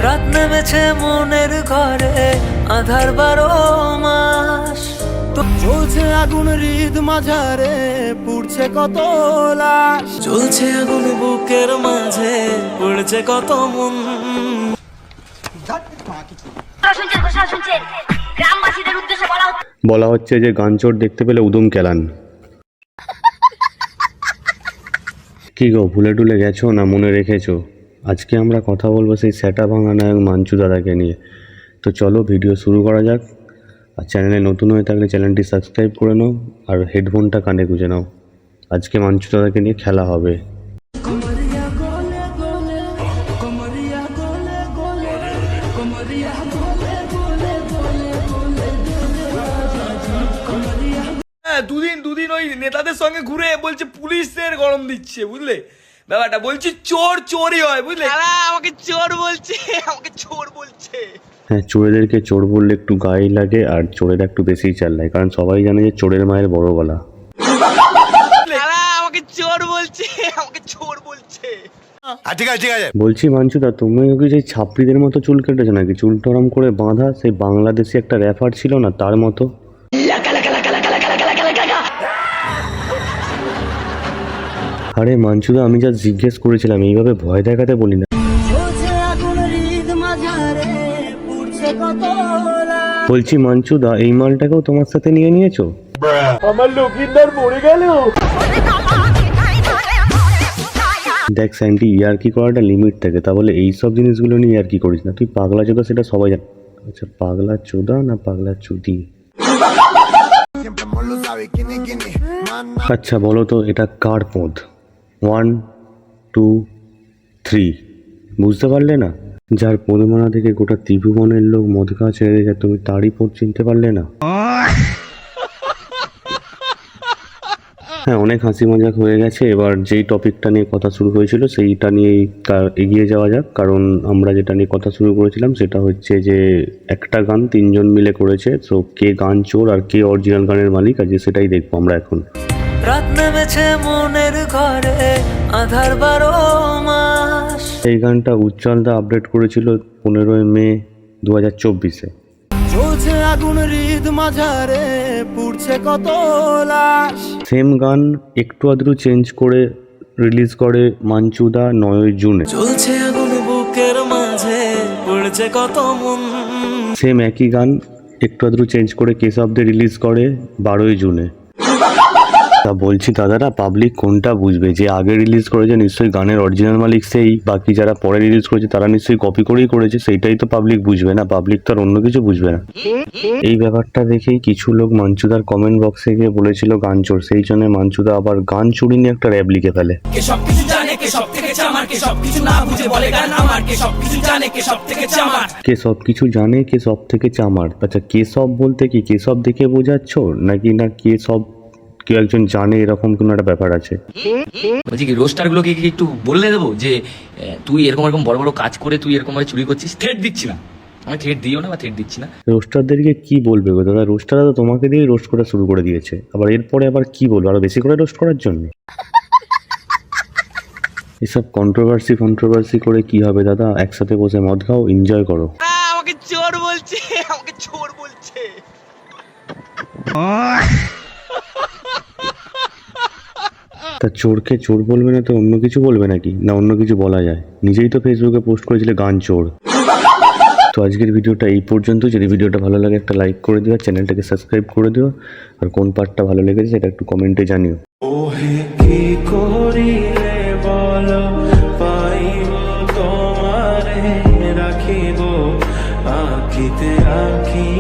রাত নেমেছে মনের ঘরে আধার 12 মাস। চলছে আগুন হৃদ মাঝারে, পুড়ছে কত লাশ। চলছে আগুন বুকের মাঝে, পড়ছে কত মন। বলা হচ্ছে যে গানচোর দেখতে পেলে উদুম কেলান। কি গো, ভুলে টুলে গেছো না মনে রেখেছো? আজকে আমরা কথা বলবো সেই স্যাটা ভাঙা নায়ক মাঞ্চু দাদাকে নিয়ে। তো চলো ভিডিও শুরু করা যাক। আর চ্যানেলে নতুন হয়ে থাকলে চ্যানেলটি সাবস্ক্রাইব করে নাও আর হেডফোনটা কানে গুঁজে নাও। আজকে মাঞ্চু দাদাকে নিয়ে খেলা হবে। দুদিন ওই নেতাদের সঙ্গে ঘুরে বলছে পুলিশের গরম দিচ্ছে, বুঝলে ব্যাপারটা? বলছি চোর চোরই হয়, বুঝলে? আমাকে চোর বলছে, আমাকে চোর বলছে। হ্যাঁ, চোরেদেরকে চোর বললে একটু গায়ে লাগে আর চোরেরা একটু বেশিই চাল লাগে, কারণ সবাই জানে যে চোরের মায়ের বড় গলা। আমাকে চোর বলছে, আমাকে চোর বলছে। ঠিক আছে বলছি মাঞ্চুদা, তুমি কি সেই ছাত্রীদের মতো চুল কেটেছো নাকি? চুল টরম করে বাঁধা, সেই বাংলাদেশি একটা র্যাপার ছিল না, তার মতো। আরে মাঞ্চুদা, আমি যা জিজ্ঞেস করেছিলাম, এইভাবে ভয় দেখাতে বলি না। বলছি মাঞ্চুদা, এই মালটাকেও তোমার সাথে নিয়ে নিয়েছো? আমার লক্ষিন্দার মরে গেল। দেখ স্যান্টি, ইয়ার্কি করাটা লিমিট থাকে, তা বলে এইসব জিনিসগুলো নিয়ে ইয়ার্কি করিস না। তুই পাগলা চোদা, সেটা সবাই জানে। আচ্ছা, পাগলা চোদা না পাগলা চুদি? আচ্ছা বলো তো, এটা কার পদ? 1 2 3 বুঝতে পারলে না? যার পদমানা থেকে গোটা ত্রিভুবনের লোক মদ খাওয়া ছেড়ে দিয়েছে, তুমি তারই পদ চিনতে পারলে না? হ্যাঁ, অনেক হাসি মজাক হয়ে গেছে। এবার যেই টপিকটা নিয়ে কথা শুরু হয়েছিল সেইটা নিয়েই এগিয়ে যাওয়া যাক। কারণ আমরা যেটা নিয়ে কথা শুরু করেছিলাম সেটা হচ্ছে যে একটা গান 3 জন মিলে করেছে। সো কে গান চোর আর কে অরিজিনাল গানের মালিক আছে সেটাই দেখবো আমরা এখন। রাত নেমেছে মনের ঘরে আধার 12 মাস। এই গানটা উজ্জ্বলদা আপডেট করেছিল 15 মে 2024-এ। চলছে আগুন হৃদ মাঝারে, পুড়ছে কত লাশ। সেম গান একটু আধটু চেঞ্জ করে রিলিজ করে মাঞ্চুদা 9 জুনে। চলছে আগুন বুকের মাঝে, পড়ছে কত মন। সেম একই গান একটু আধটু চেঞ্জ করে কেশবদে রিলিজ করে 12 জুনে। তা বলছি দাদারা, পাবলিক কোনটা বুঝবে? যে আগে রিলিজ করেছে নিশ্চয়ই গানের অরিজিনাল মালিক সেই, বাকি যারা পরে রিলিজ করেছে তারা নিশ্চয়ই কপি করেই করেছে, সেইটাই তো পাবলিক বুঝবে না। পাবলিক তো আর অন্য কিছু বুঝবে না। এই ব্যাপারটা দেখেই কিছু লোক মাঞ্চুদার কমেন্ট বক্সে গিয়ে বলেছিল গান চোর, সেই জন্য মাঞ্চুদা আবার গান চুরি নিয়ে একটা র্যাপ লিখে ফেলে। কে সবকিছু জানে, কে সব থেকে চামার, কে সবকিছু না বুঝে বলে গান আমার। কে সবকিছু জানে, কে সব থেকে চামার। কে সবকিছু জানে, কে সব থেকে চামার। আচ্ছা, কে সব বলতে কি কে সব দেখে বোঝাচ্ছ নাকি না কে সব কেউ একজন জানে, এরকম কোনো একটা ব্যাপার আছে? বলছি কি রোস্টার গুলোকে কি একটু বলে দেবো যে তুই এরকম এরকম বড় বড় কাজ করে তুই এরকম ভাবে চুরি করছিস? থ্রেট দিচ্ছি না, আমি থ্রেট দিও না বা থ্রেট দিচ্ছি না। রোস্টারদেরকে কি বলবে গো দাদা? রোস্টাররা তো তোমাকে দিয়ে রোস্ট করা শুরু করে দিয়েছে, আবার এরপরে আবার কি বলবো, আরো বেশি করে রোস্ট করার জন্য? এসব কন্ট্রোভার্সি করে কি হবে দাদা? একসাথে বসে মদ খাও, এনজয় করো। আমাকে চোর বলছে, আমাকে চোর বলছে। তা চোরকে চোর বলবে না তো অন্য কিছু বলবে নাকি? না অন্য কিছু বলা যায়? নিজেই তো ফেসবুকে পোস্ট করেছিলে গান চোর। তো আজকের ভিডিওটা এই পর্যন্ত। যদি ভিডিওটা ভালো লাগে একটা লাইক করে দিও, চ্যানেলটাকে সাবস্ক্রাইব করে দিও, আর কোন পার্টটা ভালো লেগেছে সেটা একটু কমেন্টে জানিও। ওহে কি করিলে বলো, পাইব তোমারে রাখিব আঁকিতে আঁকি।